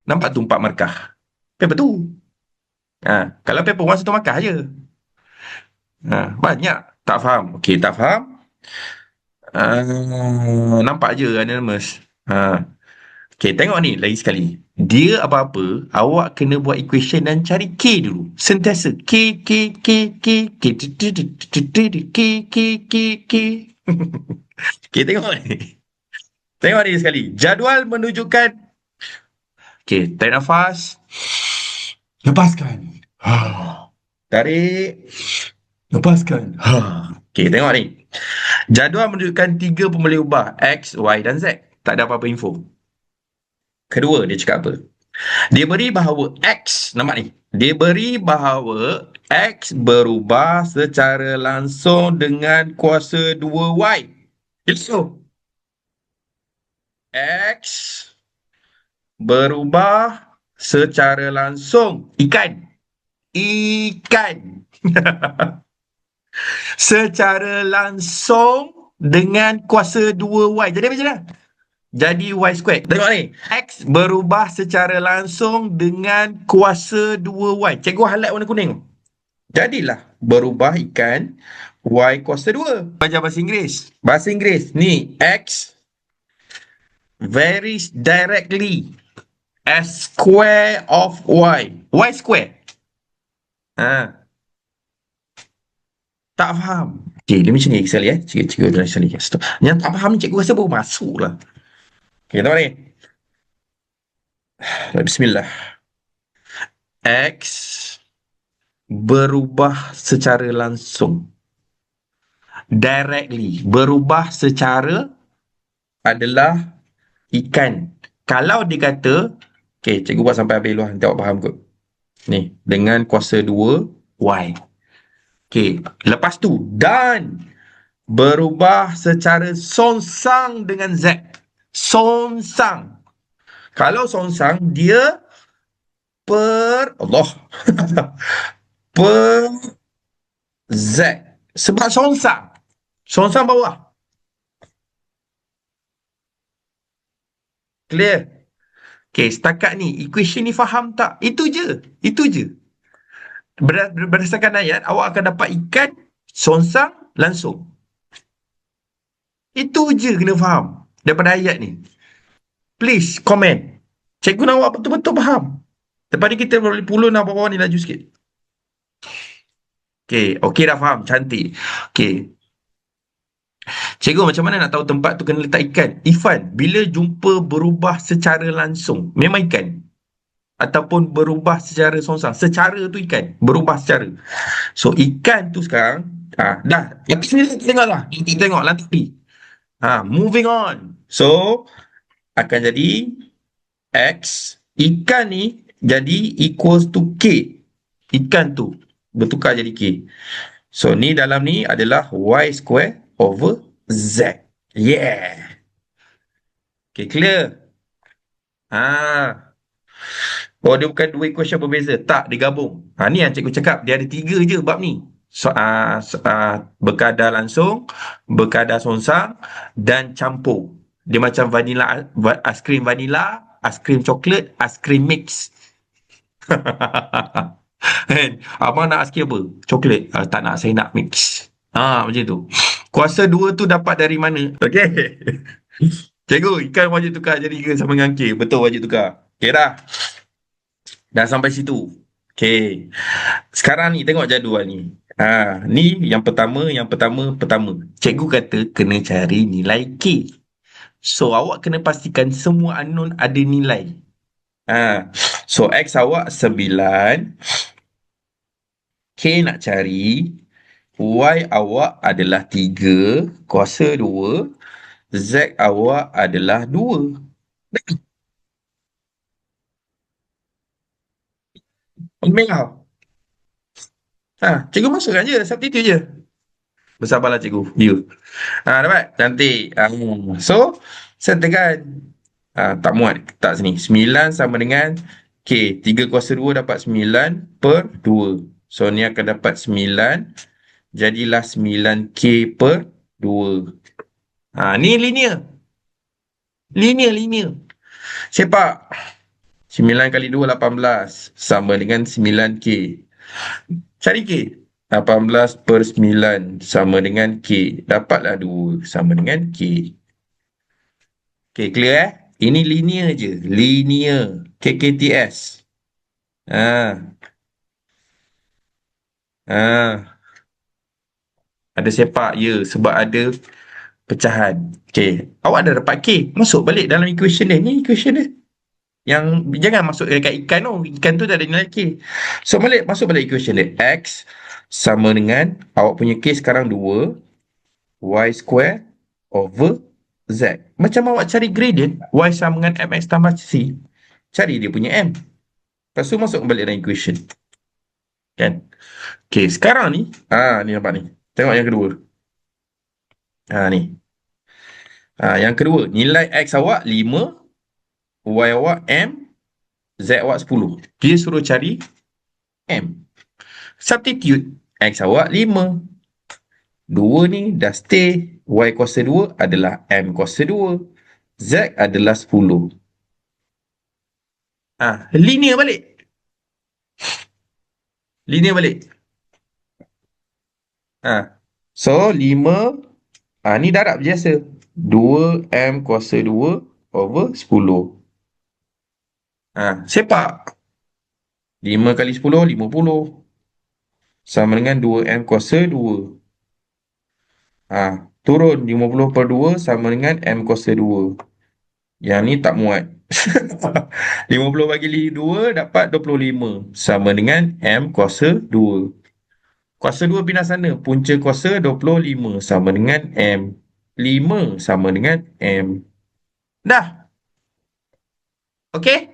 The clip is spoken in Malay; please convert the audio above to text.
Nampak tu 4 markah. Paper tu. Kalau paper 1 satu markah je. Banyak. Tak faham. Okey, tak faham. Nampak je anonymous. Okey, tengok ni lagi sekali. Dia apa-apa, awak kena buat equation dan cari K dulu. Sentiasa K, K, K, K, K, K, K, K, K. Okey, tengok ni. Tengok ni sekali. Jadual menunjukkan. Okey, tarik nafas. Lepaskan. Tarik. Lepaskan. Okey, tengok ni. Jadual menunjukkan 3 pemboleh ubah X, Y dan Z. Tak ada apa-apa info. Kedua, dia cakap apa? Dia beri bahawa X, nampak ni. Dia beri bahawa X berubah secara langsung dengan kuasa 2Y. So, X berubah secara langsung. Ikan. Secara langsung dengan kuasa 2Y. Jadi macam mana? Jadi Y squared. Tengok ni. X berubah secara langsung dengan kuasa 2Y. Cikgu highlight warna kuning. Jadilah berubah ikan Y kuasa 2. Belajar bahasa Inggeris. Bahasa Inggeris. Ni X varies directly as square of Y. Y square. Tak faham. Okay, dia macam ni sekali Cikgu dah sekali. Yang tak faham ni cikgu rasa baru masuk lah. Okay, tengok ni. Bismillah. X berubah secara langsung. Directly. Berubah secara adalah ikan. Kalau dia kata, okay, cikgu buat sampai habis luar, nanti awak faham kot. Ni, dengan kuasa 2Y. Okay, lepas tu, dan berubah secara songsang dengan Z. Songsang. Kalau songsang, dia Allah. per Z. Sebab songsang. Songsang bawah. Clear? Okay, setakat ni, equation ni faham tak? Itu je. Itu je. Berdasarkan ayat, awak akan dapat ikan, songsang, langsung. Itu je kena faham daripada ayat ni. Please, comment. Cikgu nak awak betul-betul faham. Lepas ni kita boleh pulun bawah ni laju sikit. Okay, dah faham. Cantik. Okay. Cikgu, macam mana nak tahu tempat tu kena letak ikan? Ifan, bila jumpa berubah secara langsung, memang ikan? Ataupun berubah secara songsang? Secara tu ikan. Berubah secara. So, ikan tu sekarang, dah. Yang sini tengoklah. Kita tengok nanti. Moving on. So, akan jadi X, ikan ni jadi equals to K. Ikan tu bertukar jadi K. So, ni dalam ni adalah Y square over Z. Yeah. Okay, clear? Oh, dia bukan dua equation berbeza. Tak, dia gabung. Ni yang cikgu cakap. Dia ada 3 je bab ni. Berkadar langsung, berkadar songsang, dan campur. Dia macam vanilla, aiskrim vanilla, aiskrim coklat, aiskrim mix. Abang nak aiskrim apa? Coklat. Tak nak, saya nak mix. Macam tu. Kuasa 2 tu dapat dari mana? Okay. Cikgu, ikan wajib tukar jadi ikan sama dengan K. Betul, wajib tukar. Okay dah. Dah sampai situ. Okay. Sekarang ni tengok jadual ni. Ni yang pertama. Cikgu kata kena cari nilai K. So, awak kena pastikan semua unknown ada nilai. So, X awak 9. K nak cari. Y awak adalah 3. Kuasa 2. Z awak adalah 2. Merah. Cikgu masukkan je. Substitute je. Bersabarlah cikgu. Ya. Dapat? Cantik. So, setekan. Tak muat. Tak sini. 9 sama dengan K. 3 kuasa 2 dapat 9 per 2. So, ni akan dapat 9. Jadilah 9K per 2. Ni linear. Linear. Sepak. 9 kali 2, 18. Sama dengan 9K. Cari K. 18 per 9 sama dengan K. Dapatlah 2 sama dengan K. Okay, clear Ini linear je. Linear. KKTS. Ha. Ha. Ada sepak, ya. Sebab ada pecahan. Okay. Awak dah dapat K. Masuk balik dalam equation dia. Ni equation dia. Yang jangan masuk dekat ikan tu. Ikan tu dah ada nilai K. So, masuk balik equation dia. X sama dengan, awak punya K sekarang 2. Y square over Z. Macam awak cari gradient, Y sama dengan MX tambah C. Cari dia punya M. Lepas tu masuk balik dalam equation. Kan? Okay, sekarang ni, ni nampak ni. Tengok yang kedua. Ni. Yang kedua, nilai X awak 5, Y awak M, Z awak 10. Dia suruh cari M. Substitute, X awak 5. 2 ni dah stay. Y kuasa 2 adalah M kuasa 2. Z adalah 10. Linear balik. Linear balik. So, 5. Ni darab biasa. 2M kuasa 2 over 10. Sepak. 5 kali 10, 50. Sama dengan 2M kuasa 2. Turun 50 per 2 sama dengan M kuasa 2. Yang ni tak muat. 50 bagi 2 dapat 25. Sama dengan M kuasa 2. Kuasa 2 pindah sana. Punca kuasa 25 sama dengan M. 5 sama dengan M. Dah. Okey?